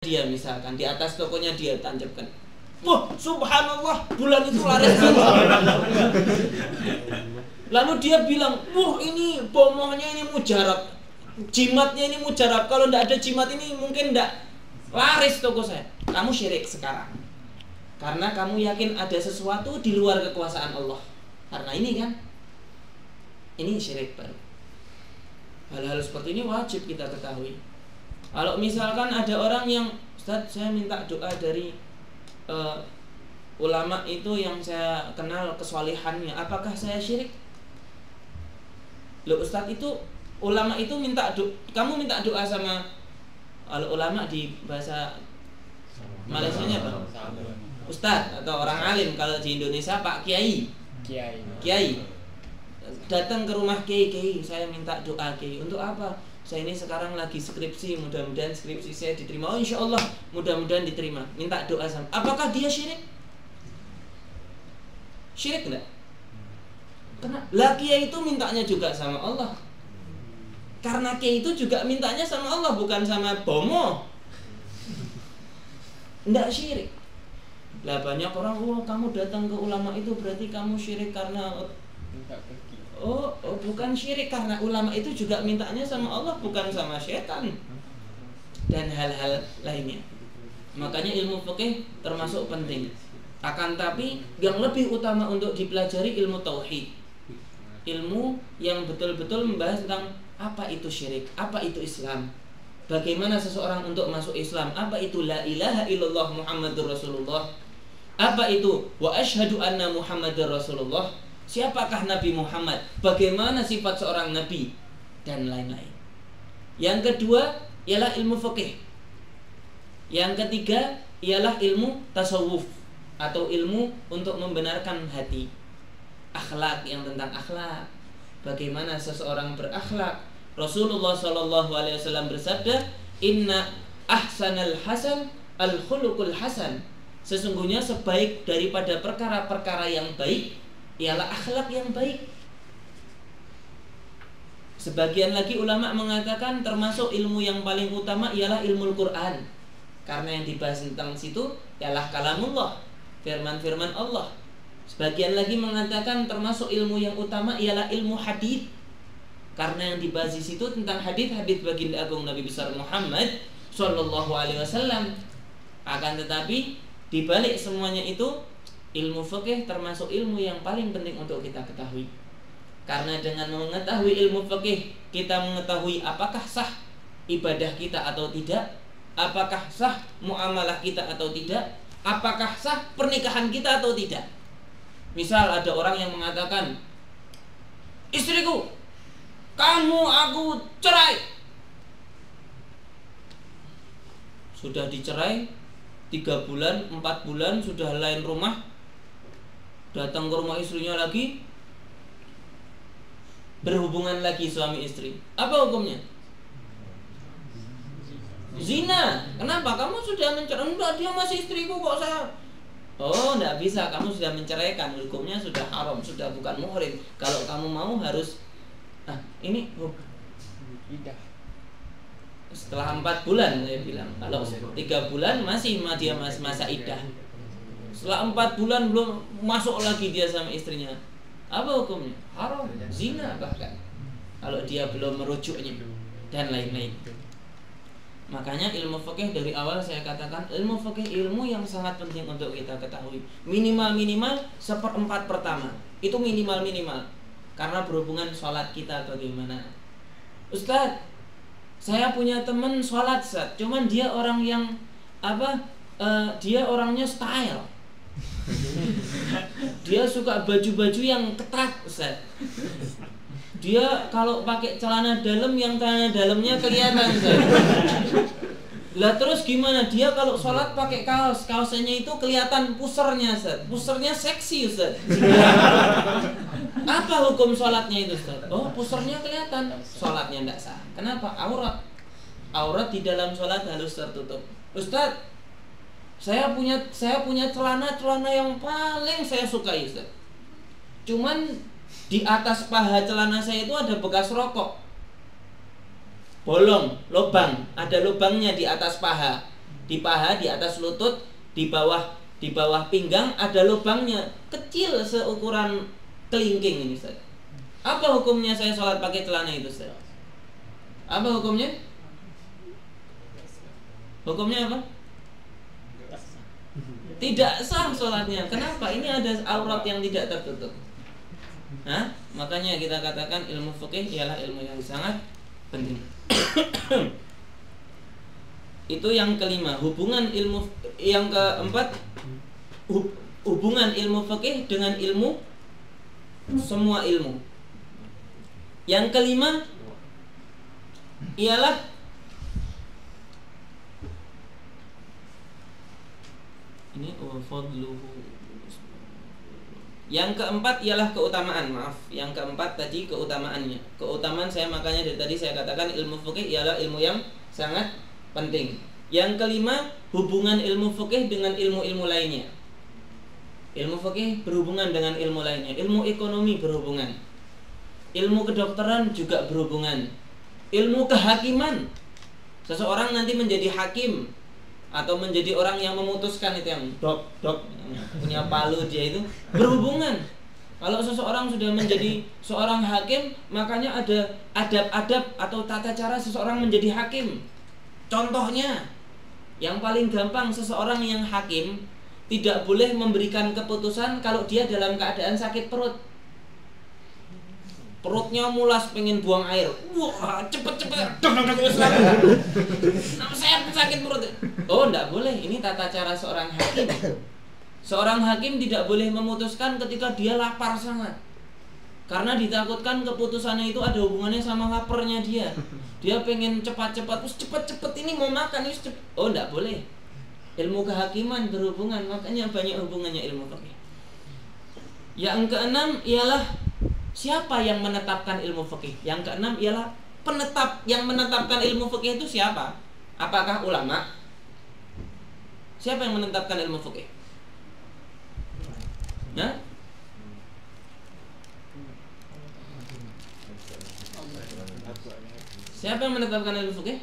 dia, misalkan di atas tokonya dia tancapkan. Wah, subhanallah, bulan itu laris. Lalu dia bilang, wah ini bomohnya ini mujarab, jimatnya ini mujarab. Kalau tidak ada jimat ini mungkin tidak laris toko saya. Kamu syirik sekarang, karena kamu yakin ada sesuatu di luar kekuasaan Allah. Karena ini kan, ini syirik baru. Hal-hal seperti ini wajib kita ketahui. Kalau misalkan ada orang yang, Ustaz, saya minta doa dari ulama itu yang saya kenal kesolehannya, apakah saya syirik? Loh Ustaz, itu ulama itu minta doa, kamu minta doa sama, kalau ulama di bahasa Malaysianya apa? Ustaz atau orang alim, kalau di Indonesia Pak Kiai. Kiai. Datang ke rumah Kiai, saya minta doa Kiai. Untuk apa? Saya ini sekarang lagi skripsi, mudah-mudahan skripsi saya diterima. Oh insya Allah, mudah-mudahan diterima. Minta doa sama. Apakah dia syirik? Syirik enggak? Karena lah Kiai itu mintanya juga sama Allah. Karena Kiai itu juga mintanya sama Allah, bukan sama bomo. Enggak syirik. Lah banyak orang, oh kamu datang ke ulama itu berarti kamu syirik karena Oh, bukan syirik, karena ulama itu juga mintanya sama Allah, bukan sama setan dan hal-hal lainnya. Makanya ilmu fikih termasuk penting. Akan tapi yang lebih utama untuk dipelajari ilmu tauhid, ilmu yang betul-betul membahas tentang apa itu syirik, apa itu Islam, bagaimana seseorang untuk masuk Islam, apa itu la ilaha illallah Muhammadur Rasulullah, apa itu wa asyhadu anna Muhammadar Rasulullah, siapakah Nabi Muhammad, bagaimana sifat seorang Nabi, dan lain-lain. Yang kedua ialah ilmu fikih. Yang ketiga ialah ilmu tasawuf, atau ilmu untuk membenarkan hati. Akhlak, yang tentang akhlak, bagaimana seseorang berakhlak. Rasulullah SAW bersabda, inna ahsanal hasan al khuluqul hasan. Sesungguhnya sebaik daripada perkara-perkara yang baik ialah akhlak yang baik. Sebagian lagi ulama mengatakan termasuk ilmu yang paling utama ialah ilmu Al-Quran, karena yang dibahas tentang situ ialah kalamullah, firman-firman Allah. Sebagian lagi mengatakan termasuk ilmu yang utama ialah ilmu hadits, karena yang dibahas di situ tentang hadits-hadits baginda agung Nabi besar Muhammad Sallallahu Alaihi Wasallam. Akan tetapi dibalik semuanya itu, ilmu fikih termasuk ilmu yang paling penting untuk kita ketahui. Karena dengan mengetahui ilmu fikih, kita mengetahui apakah sah ibadah kita atau tidak, apakah sah muamalah kita atau tidak, apakah sah pernikahan kita atau tidak. Misal ada orang yang mengatakan, istriku, kamu aku cerai. Sudah dicerai 3 bulan, 4 bulan, sudah lain rumah, datang ke rumah istrinya lagi, berhubungan lagi suami istri. Apa hukumnya? Zina. Kenapa? Kamu sudah mencerai. Enggak, dia masih istriku kok saya. Oh, enggak bisa, kamu sudah menceraikan. Hukumnya sudah haram, sudah bukan muhrim. Kalau kamu mau harus ini setelah 4 bulan saya bilang. Kalau 3 bulan masih dia masa iddah. Setelah 4 bulan belum masuk lagi dia sama istrinya, apa hukumnya? Haram, zina bahkan kalau dia belum merujuknya, dan lain-lain. Makanya ilmu fikih dari awal saya katakan, ilmu fikih ilmu yang sangat penting untuk kita ketahui. Minimal 1/4 pertama itu minimal, karena berhubungan sholat kita bagaimana. Ustaz, saya punya teman sholat, Ustaz, cuman dia orang yang dia orangnya style. Dia suka baju-baju yang ketat, Ustaz. Dia kalau pakai celana dalam yang celana dalamnya kelihatan, Ustaz. Lah terus gimana? Dia kalau sholat pakai kaosnya itu kelihatan pusernya, Ustaz. Pusernya seksi, Ustaz. Apa hukum sholatnya itu, Ustaz? Oh, pusernya kelihatan, sholatnya tidak sah. Kenapa? Aurat di dalam sholat harus tertutup. Ustaz, saya punya celana yang paling saya sukai, Ustaz. Cuman di atas paha celana saya itu ada bekas rokok. Bolong, lubang, ada lubangnya di atas paha. Di paha, di atas lutut, di bawah pinggang ada lubangnya kecil seukuran kelingking ini, Ustaz. Apa hukumnya saya sholat pakai celana itu, Ustaz? Apa hukumnya? Hukumnya apa? Tidak sah sholatnya. Kenapa? Ini ada aurat yang tidak tertutup. Nah, makanya kita katakan ilmu fikih ialah ilmu yang sangat penting. Itu yang kelima. Yang keempat, hubungan ilmu fikih dengan ilmu, semua ilmu. Yang kelima ialah ini fadluhu. Yang keempat ialah keutamaan. Maaf, yang keempat tadi keutamaannya. Keutamaan saya, makanya dari tadi saya katakan ilmu fikih ialah ilmu yang sangat penting. Yang kelima, hubungan ilmu fikih dengan ilmu-ilmu lainnya. Ilmu fikih berhubungan dengan ilmu lainnya. Ilmu ekonomi berhubungan. Ilmu kedokteran juga berhubungan. Ilmu kehakiman. Seseorang nanti menjadi hakim atau menjadi orang yang memutuskan, itu yang dok punya palu dia, itu berhubungan. Kalau seseorang sudah menjadi seorang hakim, makanya ada adab-adab atau tata cara seseorang menjadi hakim. Contohnya, yang paling gampang, seseorang yang hakim tidak boleh memberikan keputusan kalau dia dalam keadaan sakit perut. Perutnya mulas, pengen buang air. Wah, cepet-cepet. Saya sakit perut. Oh, enggak boleh. Ini tata cara seorang hakim. Seorang hakim tidak boleh memutuskan ketika dia lapar sangat. Karena ditakutkan keputusannya itu ada hubungannya sama laparnya dia. Dia pengen cepat-cepat, terus cepet-cepet ini mau makan, ini cepet. Oh, enggak boleh. Ilmu kehakiman berhubungan, makanya banyak hubungannya ilmu fikih. Yang keenam ialah siapa yang menetapkan ilmu fikih? Yang keenam ialah yang menetapkan ilmu fikih itu siapa? Apakah ulama? Siapa yang menetapkan ilmu fikih? Nah? Siapa yang menetapkan ilmu fikih?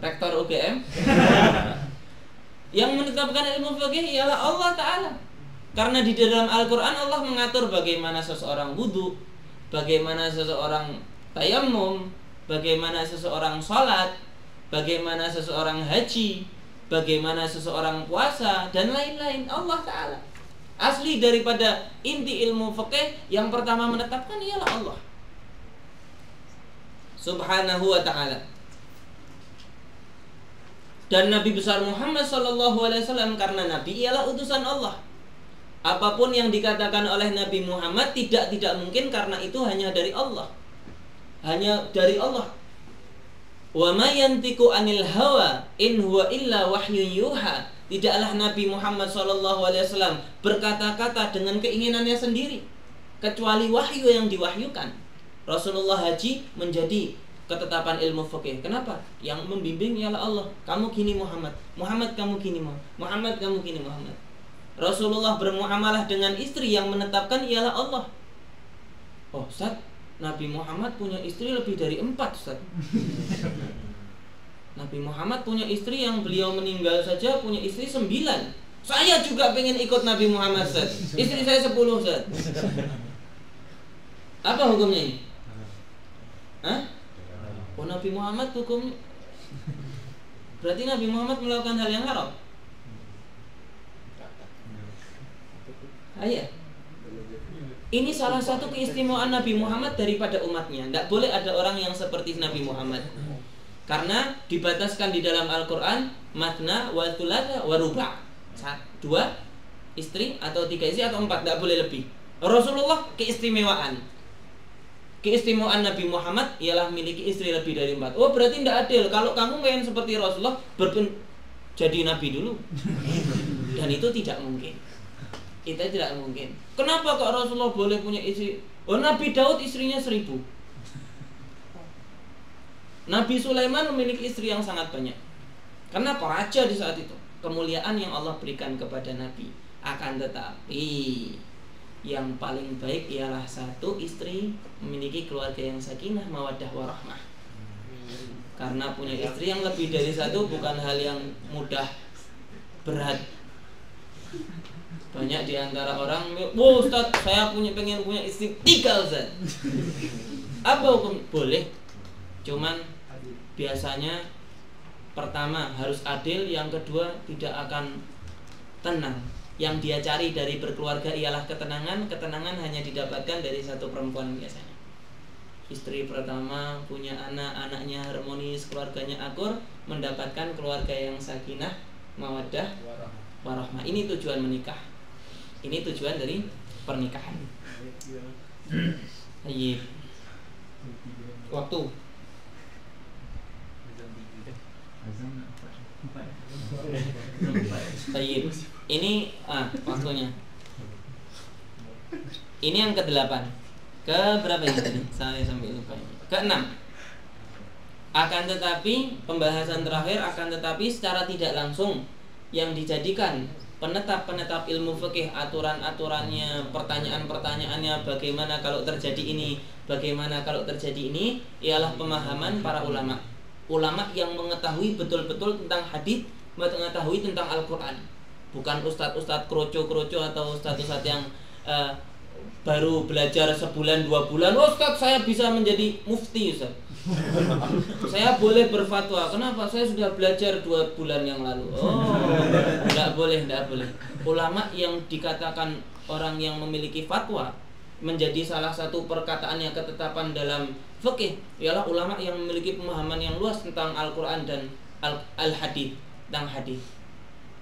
Rektor UGM? Yang menetapkan ilmu fikih ialah Allah Ta'ala. Karena di dalam Al-Quran Allah mengatur bagaimana seseorang wudu, bagaimana seseorang tayammum, bagaimana seseorang sholat, bagaimana seseorang haji, bagaimana seseorang puasa, dan lain-lain. Allah Ta'ala. Asli daripada inti ilmu fikih yang pertama menetapkan ialah Allah Subhanahu wa ta'ala. Dan Nabi besar Muhammad SAW, karena Nabi ialah utusan Allah. Apapun yang dikatakan oleh Nabi Muhammad tidak mungkin, karena itu hanya dari Allah. Hanya dari Allah. Wa ma yantiqu anil hawa in huwa illa wahyun yuha. Tidaklah Nabi Muhammad SAW berkata-kata dengan keinginannya sendiri, kecuali wahyu yang diwahyukan. Rasulullah haji menjadi ketetapan ilmu fikih. Kenapa? Yang membimbing ialah Allah. Kamu gini Muhammad, Muhammad kamu gini Muhammad, kamu gini Muhammad. Rasulullah bermuamalah dengan istri, yang menetapkan ialah Allah. Oh Ustaz, Nabi Muhammad punya istri lebih dari 4 Ustaz. Nabi Muhammad punya istri yang beliau meninggal saja punya istri 9. Saya juga pengen ikut Nabi Muhammad Ustaz. Istri saya 10 Ustaz. Apa hukumnya ini? Hah? Oh Nabi Muhammad hukumnya, berarti Nabi Muhammad melakukan hal yang haram? Ayah. Ini salah satu keistimewaan Nabi Muhammad daripada umatnya. Tidak boleh ada orang yang seperti Nabi Muhammad. Karena dibataskan di dalam Al-Quran, matna wa thulatha wa ruba'. 2 istri atau 3 istri atau 4, tidak boleh lebih. Rasulullah keistimewaan Nabi Muhammad ialah memiliki istri lebih dari 4. Oh berarti tidak adil. Kalau kamu pengen seperti Rasulullah, jadi Nabi dulu. Dan itu tidak mungkin. Itu tidak mungkin. Kenapa kok Rasulullah boleh punya istri? Oh Nabi Daud istrinya 1000. Nabi Sulaiman memiliki istri yang sangat banyak. Karena raja di saat itu. Kemuliaan yang Allah berikan kepada Nabi. Akan tetapi yang paling baik ialah satu istri memiliki keluarga yang sakinah, mawaddah warahmah. Karena punya istri yang lebih dari satu bukan hal yang mudah, berat. Banyak di antara orang, "Wah Ustaz, saya pengen punya istri 3 Ustaz." Apa hukum? Boleh. Cuman biasanya pertama harus adil, yang kedua tidak akan tenang. Yang dia cari dari berkeluarga ialah ketenangan. Ketenangan hanya didapatkan dari satu perempuan biasanya. Istri pertama punya anak, anaknya harmonis, keluarganya akur, mendapatkan keluarga yang sakinah, mawaddah, warahmah. Ini tujuan menikah. Ini tujuan dari pernikahan. Baik. Waktu. Baik. Ini waktunya. Ini yang ke-8. Ke berapa ini tadi? Saya sampai lupa. Ke-6. Akan tetapi pembahasan terakhir, akan tetapi secara tidak langsung yang dijadikan penetap-penetap ilmu fikih, aturan-aturannya, pertanyaan-pertanyaannya, bagaimana kalau terjadi ini, bagaimana kalau terjadi ini, ialah pemahaman para ulama. Ulama yang mengetahui betul-betul tentang hadits, mengetahui tentang Al-Quran. Bukan ustadz-ustadz kroco-kroco atau ustadz-ustadz yang baru belajar sebulan 2 bulan. "Oh Ustadz, saya bisa menjadi mufti Ustadz. Saya boleh berfatwa." Kenapa? Saya sudah belajar 2 bulan yang lalu. Oh, tidak boleh. Ulama yang dikatakan orang yang memiliki fatwa menjadi salah satu perkataan yang ketetapan dalam fikih ialah ulama yang memiliki pemahaman yang luas tentang Al-Quran dan Al-Hadith, tentang hadis.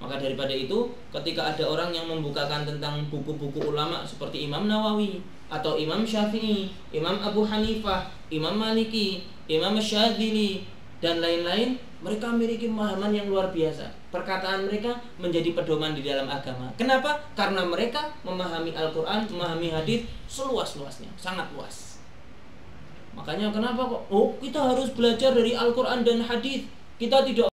Maka daripada itu, ketika ada orang yang membukakan tentang buku-buku ulama seperti Imam Nawawi atau Imam Syafi'i, Imam Abu Hanifah, Imam Maliki, Imam Syadzili, dan lain-lain, mereka memiliki pemahaman yang luar biasa. Perkataan mereka menjadi pedoman di dalam agama. Kenapa? Karena mereka memahami Al-Quran, memahami hadis seluas-luasnya, sangat luas. Makanya kenapa kok? Oh, kita harus belajar dari Al-Quran dan hadis. Kita tidak